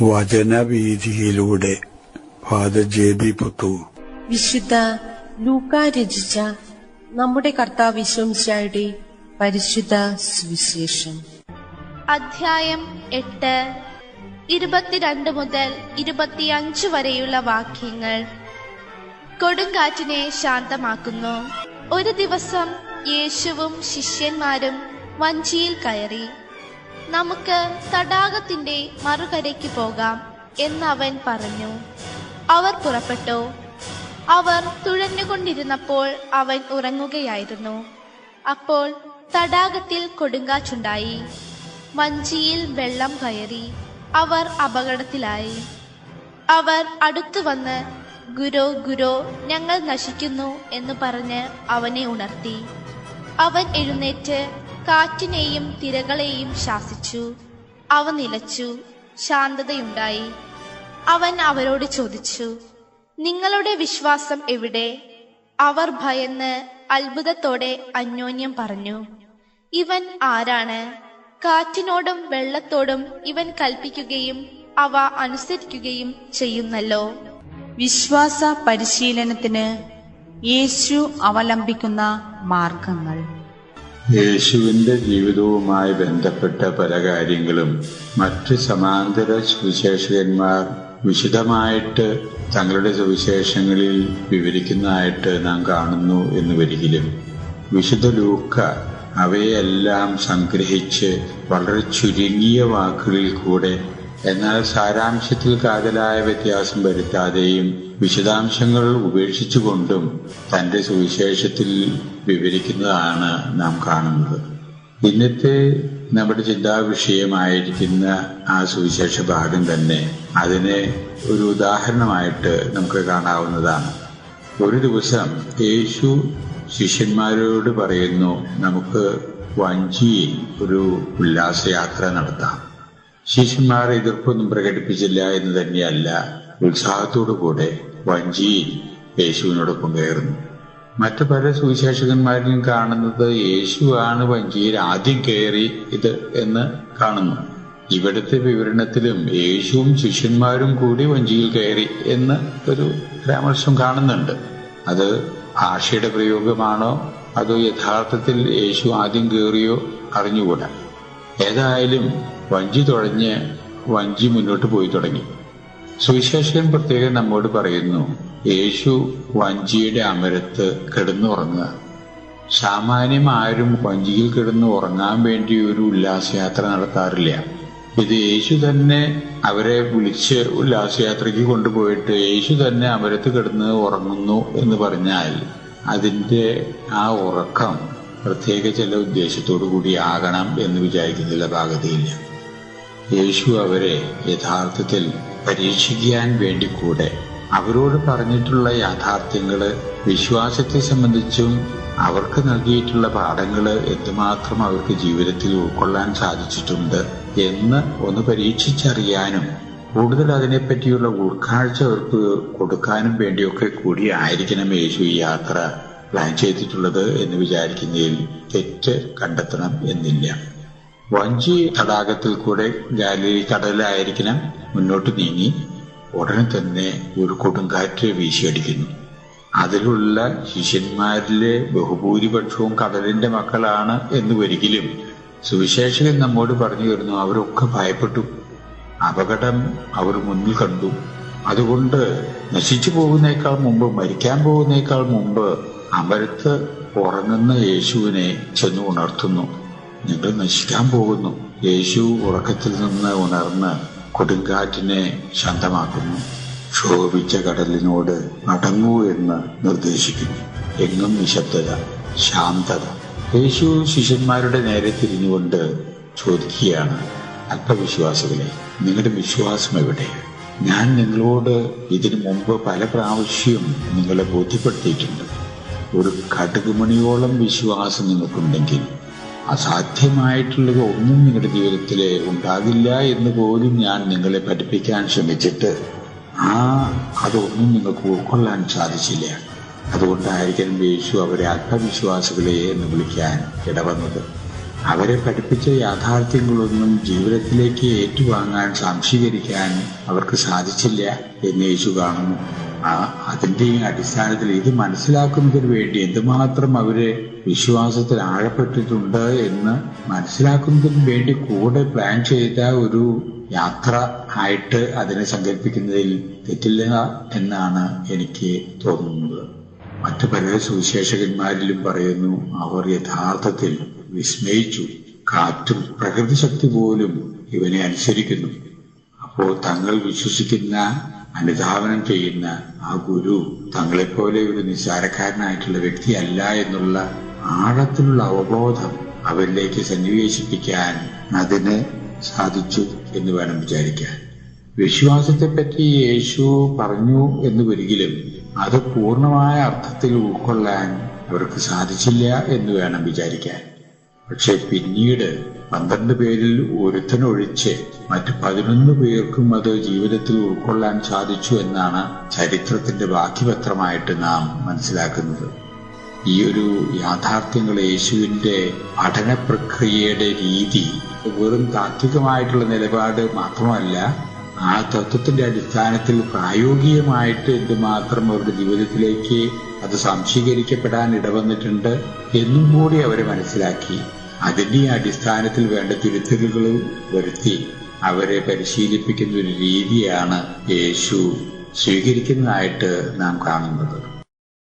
വചനവീഥിയിലൂടെ father ജെ.ബി. Puthur. വിശുദ്ധ ലൂക്ക രചിച്ച നമ്മുടെ കർത്താവ് യേശുമിശിഹായുടെ പരിശുദ്ധ സുവിശേഷം. അധ്യായം 8, 22 മുതൽ 25 വരെയുള്ള വാക്യങ്ങൾ. കൊടുങ്കാറ്റിനെ ശാന്തമാക്കുന്നു. ഒരു ദിവസം യേശുവും ശിഷ്യന്മാരും വഞ്ചിയിൽ കയറി, നമുക്ക് തടാകത്തിന്റെ മറുകരയ്ക്ക് പോകാം എന്നവൻ പറഞ്ഞു. അവർ പുറപ്പെട്ടു. അവർ തുഴഞ്ഞുകൊണ്ടിരുന്നപ്പോൾ അവൻ ഉറങ്ങുകയായിരുന്നു. അപ്പോൾ തടാകത്തിൽ കൊടുങ്കാറ്റുണ്ടായി. വഞ്ചിയിൽ വെള്ളം കയറി. അവർ അപകടത്തിലായി. അവർ അടുത്തു വന്ന്, ഗുരോ ഗുരോ, ഞങ്ങൾ നശിക്കുന്നു എന്ന് പറഞ്ഞ് അവനെ ഉണർത്തി. അവൻ എഴുന്നേറ്റ് കാറ്റിനെയും തിരകളെയും ശാസിച്ചു. അവ നിലച്ചു, ശാന്തതയുണ്ടായി. അവൻ അവരോട് ചോദിച്ചു, നിങ്ങളുടെ വിശ്വാസം എവിടെ? അവർ ഭയന്ന് അത്ഭുതത്തോടെ അന്യോന്യം പറഞ്ഞു, ഇവൻ ആരാണ്? കാറ്റിനോടും വെള്ളത്തോടും ഇവൻ കൽപ്പിക്കുകയും അവ അനുസരിക്കുകയും ചെയ്യുന്നല്ലോ. വിശ്വാസ പരിശീലനത്തിന് യേശു അവലംബിക്കുന്ന മാർഗങ്ങൾ. യേശുവിന്റെ ജീവിതവുമായി ബന്ധപ്പെട്ട പല കാര്യങ്ങളും മറ്റ് സമാന്തര സുവിശേഷകന്മാർ വിശദമായിട്ട് തങ്ങളുടെ സുവിശേഷങ്ങളിൽ വിവരിക്കുന്നതായിട്ട് നാം കാണുന്നു എന്ന് വരികിലും, വിശുദ്ധ ലൂക്ക അവയെല്ലാം സംഗ്രഹിച്ച് വളരെ ചുരുങ്ങിയ വാക്കുകളിൽ കൂടെ, എന്നാൽ സാരാംശത്തിൽ കാതലായ വ്യത്യാസം വരുത്താതെയും വിശദാംശങ്ങൾ ഉപേക്ഷിച്ചുകൊണ്ടും തന്റെ സുവിശേഷത്തിൽ വിവരിക്കുന്നതാണ് നാം കാണുന്നത്. ഇന്നത്തെ നമ്മുടെ ചിന്താവിഷയമായിരിക്കുന്ന ആ സുവിശേഷ ഭാഗം തന്നെ അതിനെ ഒരു ഉദാഹരണമായിട്ട് നമുക്ക് കാണാവുന്നതാണ്. ഒരു ദിവസം യേശു ശിഷ്യന്മാരോട് പറയുന്നു, നമുക്ക് വഞ്ചിയിൽ ഒരു ഉല്ലാസയാത്ര നടത്താം. ശിഷ്യന്മാർ എതിർപ്പൊന്നും പ്രകടിപ്പിച്ചില്ല എന്ന് തന്നെയല്ല, ഉത്സാഹത്തോടു കൂടെ വഞ്ചിയിൽ യേശുവിനോടൊപ്പം കയറുന്നു. മറ്റു പല സുവിശേഷകന്മാരിലും കാണുന്നത് യേശുവാണ് വഞ്ചിയിൽ ആദ്യം കയറി ഇത് എന്ന് കാണുന്നു. ഇവിടുത്തെ വിവരണത്തിലും യേശുവും ശിഷ്യന്മാരും കൂടി വഞ്ചിയിൽ കയറി എന്ന് ഒരു പരാമർശം കാണുന്നുണ്ട്. അത് ഭാഷയുടെ പ്രയോഗമാണോ അതോ യഥാർത്ഥത്തിൽ യേശു ആദ്യം കയറിയോ അറിഞ്ഞുകൂടാ. ഏതായാലും വഞ്ചി തുഴഞ്ഞ് വഞ്ചി മുന്നോട്ട് പോയി തുടങ്ങി. സുവിശേഷൻ പ്രത്യേകം നമ്മോട് പറയുന്നു, യേശു വഞ്ചിയുടെ അമരത്ത് കിടന്നുറങ്ങുക. സാമാന്യം ആരും വഞ്ചിയിൽ കിടന്ന് ഉറങ്ങാൻ വേണ്ടി ഒരു ഉല്ലാസയാത്ര നടത്താറില്ല. ഇത് യേശു തന്നെ അവരെ വിളിച്ച് ഉല്ലാസയാത്രയ്ക്ക് കൊണ്ടുപോയിട്ട് യേശു തന്നെ അമരത്ത് കിടന്ന് ഉറങ്ങുന്നു എന്ന് പറഞ്ഞാൽ അതിൻ്റെ ആ ഉറക്കം പ്രത്യേക ചില ഉദ്ദേശത്തോടു കൂടി ആകണം എന്ന് വിചാരിക്കുന്നില്ല ഭാഗതയില്ല. യേശു അവരെ യഥാർത്ഥത്തിൽ പരീക്ഷിക്കാൻ വേണ്ടി കൂടെ അവരോട് പറഞ്ഞിട്ടുള്ള യാഥാർത്ഥ്യങ്ങള്, വിശ്വാസത്തെ സംബന്ധിച്ചും അവർക്ക് നൽകിയിട്ടുള്ള പാഠങ്ങള് എന്തുമാത്രം അവർക്ക് ജീവിതത്തിൽ ഉൾക്കൊള്ളാൻ സാധിച്ചിട്ടുണ്ട് എന്ന് ഒന്ന് പരീക്ഷിച്ചറിയാനും കൂടുതൽ അതിനെപ്പറ്റിയുള്ള ഉൾക്കാഴ്ച അവർക്ക് കൊടുക്കാനും വേണ്ടിയൊക്കെ കൂടി ആയിരിക്കണം യേശു ഈ യാത്ര പ്ലാൻ ചെയ്തിട്ടുള്ളത് എന്ന് വിചാരിക്കുന്നതിൽ തെറ്റ് കണ്ടെത്തണം എന്നില്ല. വഞ്ചി തടാകത്തിൽ കൂടെ ഗാലിലി കടലായിരിക്കണം മുന്നോട്ട് നീങ്ങി. ഉടനെ തന്നെ ഒരു കൊടുങ്കാറ്റ് വീശിയടിക്കുന്നു. അതിലുള്ള ശിഷ്യന്മാരിലെ ബഹുഭൂരിപക്ഷവും കടലിന്റെ മക്കളാണ് എന്ന് വരികിലും സുവിശേഷകൻ നമ്മോട് പറഞ്ഞു വരുന്നു, അവരൊക്കെ ഭയപ്പെട്ടു. അപകടം അവർ മുന്നിൽ കണ്ടു. അതുകൊണ്ട് നശിച്ചു പോകുന്നേക്കാൾ മുമ്പ്, മരിക്കാൻ പോകുന്നേക്കാൾ മുമ്പ് അമരത്ത് ഉറങ്ങുന്ന യേശുവിനെ ചെന്ന് ഉണർത്തുന്നു. നിങ്ങൾ നശിക്കാൻ പോകുന്നു. യേശു ഉറക്കത്തിൽ നിന്ന് ഉണർന്ന് കൊടുങ്കാറ്റിനെ ശാന്തമാക്കുന്നു. ക്ഷോഭിച്ച കടലിനോട് അടങ്ങൂ എന്ന് നിർദ്ദേശിക്കുന്നു. എങ്ങും നിശബ്ദത, ശാന്തത. യേശു ശിഷ്യന്മാരുടെ നേരെ തിരിഞ്ഞുകൊണ്ട് ചോദിക്കുകയാണ്, അല്പവിശ്വാസികളെ, നിങ്ങളുടെ വിശ്വാസം എവിടെ? ഞാൻ നിങ്ങളോട് ഇതിനു മുമ്പ് പല പ്രാവശ്യം നിങ്ങളെ ബോധ്യപ്പെടുത്തിയിട്ടുണ്ട്. ഒരു കടുകുമണിയോളം വിശ്വാസം നിങ്ങൾക്കുണ്ടെങ്കിൽ അസാധ്യമായിട്ടുള്ളത് ഒന്നും നിങ്ങളുടെ ജീവിതത്തിൽ ഉണ്ടാകില്ല എന്ന് പോലും ഞാൻ നിങ്ങളെ പഠിപ്പിക്കാൻ ശ്രമിച്ചിട്ട് അതൊന്നും നിങ്ങൾക്ക് ഉൾക്കൊള്ളാൻ സാധിച്ചില്ല. അതുകൊണ്ടായിരിക്കണം യേശു അവരെ അല്പവിശ്വാസികളെ എന്ന് വിളിക്കാൻ ഇടവന്നത്. അവരെ പഠിപ്പിച്ച യാഥാർത്ഥ്യങ്ങളൊന്നും ജീവിതത്തിലേക്ക് ഏറ്റുവാങ്ങാൻ സംശീകരിക്കാൻ അവർക്ക് സാധിച്ചില്ല എന്ന് യേശു കാണുന്നു. അതിന്റെ അടിസ്ഥാനത്തിൽ ഇത് മനസ്സിലാക്കുന്നതിന് വേണ്ടി എന്തുമാത്രം അവര് വിശ്വാസത്തിൽ ആഴപ്പെട്ടിട്ടുണ്ട് എന്ന് മനസ്സിലാക്കുന്നതിന് വേണ്ടി കൂടെ പ്ലാൻ ചെയ്ത ഒരു യാത്ര ആയിട്ട് അതിനെ സങ്കല്പിക്കുന്നതിൽ തെറ്റില്ല എന്നാണ് എനിക്ക് തോന്നുന്നത്. മറ്റു പല സുവിശേഷകന്മാരിലും പറയുന്നു, അവർ യഥാർത്ഥത്തിൽ വിസ്മയിച്ചു. കാറ്റും പ്രകൃതി ശക്തി പോലും ഇവനെ അനുസരിക്കുന്നു. അപ്പോൾ തങ്ങൾ വിശ്വസിക്കുന്ന, അനുധാവനം ചെയ്യുന്ന ആ ഗുരു തങ്ങളെപ്പോലെ ഒരു നിസ്സാരക്കാരനായിട്ടുള്ള വ്യക്തിയല്ല എന്നുള്ള ആഴത്തിലുള്ള അവബോധം അവരിലേക്ക് സന്നിവേശിപ്പിക്കാൻ അതിന് സാധിച്ചു എന്ന് വേണം വിചാരിക്കാൻ. വിശ്വാസത്തെപ്പറ്റി യേശു പറഞ്ഞു എന്ന് വരികിലും അത് പൂർണ്ണമായ അർത്ഥത്തിൽ ഉൾക്കൊള്ളാൻ അവർക്ക് സാധിച്ചില്ല എന്ന് വേണം വിചാരിക്കാൻ. പക്ഷെ പിന്നീട് 12 പേരിൽ ഒരുത്തനൊഴിച്ച് മറ്റു 11 പേർക്കും അത് ജീവിതത്തിൽ ഉൾക്കൊള്ളാൻ സാധിച്ചു എന്നാണ് ചരിത്രത്തിന്റെ ബാക്കിപത്രമായിട്ട് നാം മനസ്സിലാക്കുന്നത്. ഈ ഒരു യാഥാർത്ഥ്യങ്ങൾ യേശുവിന്റെ പഠന പ്രക്രിയയുടെ രീതി വെറും താത്വികമായിട്ടുള്ള നിലപാട് മാത്രമല്ല, ആ തത്വത്തിന്റെ അടിസ്ഥാനത്തിൽ പ്രായോഗികമായിട്ട് എന്തുമാത്രം അവരുടെ ജീവിതത്തിലേക്ക് അത് സംശീകരിക്കപ്പെടാൻ ഇടവന്നിട്ടുണ്ട് എന്നും കൂടി അവരെ മനസ്സിലാക്കി. അതിന്റെ അടിസ്ഥാനത്തിൽ വേണ്ട തിരുത്തലുകൾ വരുത്തി അവരെ പരിശീലിപ്പിക്കുന്ന ഒരു രീതിയാണ് യേശു സ്വീകരിക്കുന്നതായിട്ട് നാം കാണുന്നത്.